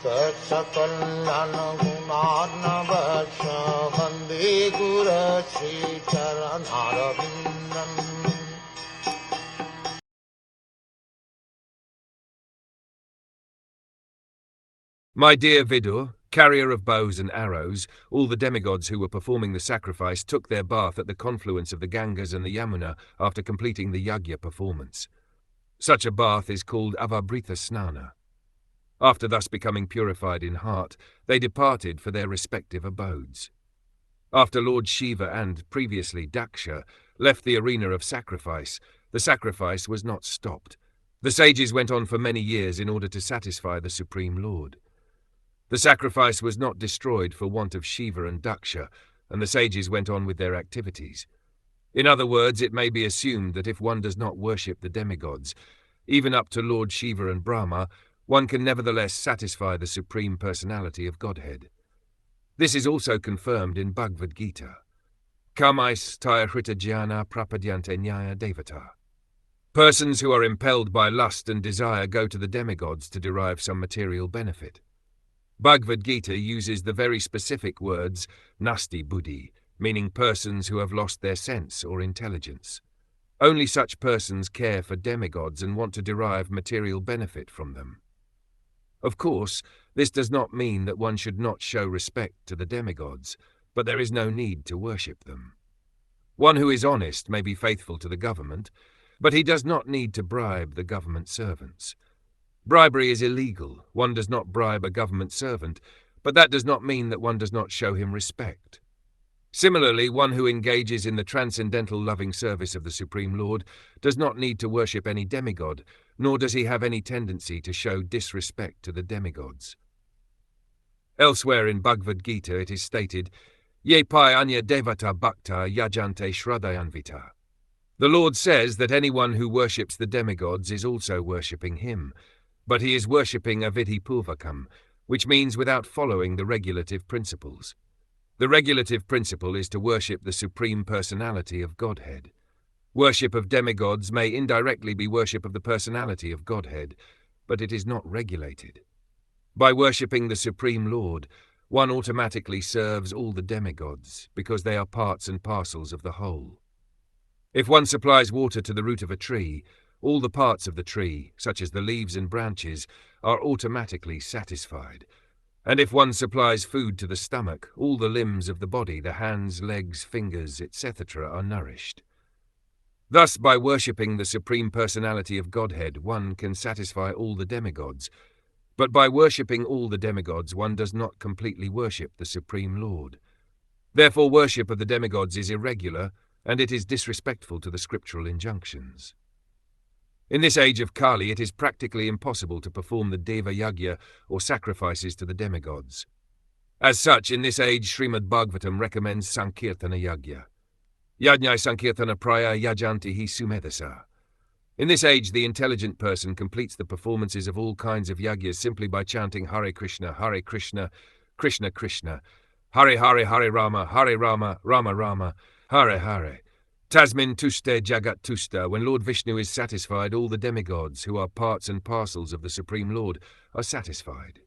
Saksakallan gunarnavasya Vande Guru Sri Charanarabindam. My dear Vidur, carrier of bows and arrows, all the demigods who were performing the sacrifice took their bath at the confluence of the Gangas and the Yamuna after completing the yagya performance. Such a bath is called Avabhrita Snana. After thus becoming purified in heart, they departed for their respective abodes. After Lord Shiva and, previously, Daksha left the arena of sacrifice, the sacrifice was not stopped. The sages went on for many years in order to satisfy the Supreme Lord. The sacrifice was not destroyed for want of Shiva and Daksha, and the sages went on with their activities. In other words, it may be assumed that if one does not worship the demigods, even up to Lord Shiva and Brahma, one can nevertheless satisfy the Supreme Personality of Godhead. This is also confirmed in Bhagavad Gita. Kamais tyahrita jnana prapadyante nyaya devata. Persons who are impelled by lust and desire go to the demigods to derive some material benefit. Bhagavad Gita uses the very specific words nasti buddhi, meaning persons who have lost their sense or intelligence. Only such persons care for demigods and want to derive material benefit from them. Of course, this does not mean that one should not show respect to the demigods, but there is no need to worship them. One who is honest may be faithful to the government, but he does not need to bribe the government servants. Bribery is illegal. One does not bribe a government servant, but that does not mean that one does not show him respect. Similarly, one who engages in the transcendental loving service of the Supreme Lord does not need to worship any demigod, nor does he have any tendency to show disrespect to the demigods. Elsewhere in Bhagavad Gita it is stated, Ye pai anya devata bhakta yajante shraddhayanvita. The Lord says that anyone who worships the demigods is also worshipping him, but he is worshipping avidhi purvakam, which means without following the regulative principles. The regulative principle is to worship the Supreme Personality of Godhead. Worship of demigods may indirectly be worship of the Personality of Godhead, but it is not regulated. By worshipping the Supreme Lord, one automatically serves all the demigods, because they are parts and parcels of the whole. If one supplies water to the root of a tree, all the parts of the tree, such as the leaves and branches, are automatically satisfied. And if one supplies food to the stomach, all the limbs of the body, the hands, legs, fingers, etc., are nourished. Thus, by worshipping the Supreme Personality of Godhead, one can satisfy all the demigods, but by worshipping all the demigods, one does not completely worship the Supreme Lord. Therefore, worship of the demigods is irregular, and it is disrespectful to the scriptural injunctions. In this age of Kali, it is practically impossible to perform the Deva Yagya or sacrifices to the demigods. As such, in this age, Srimad Bhagwatam recommends Sankirtana Yagya. Yajñai Sankirtana Praya Yajantihi Sumedasa. In this age, the intelligent person completes the performances of all kinds of yagyas simply by chanting Hare Krishna, Krishna Krishna, Hare Hare, Hare Rama, Rama Rama, Hare Hare. Tasmin tuste jagat tusta, when Lord Vishnu is satisfied, all the demigods, who are parts and parcels of the Supreme Lord, are satisfied.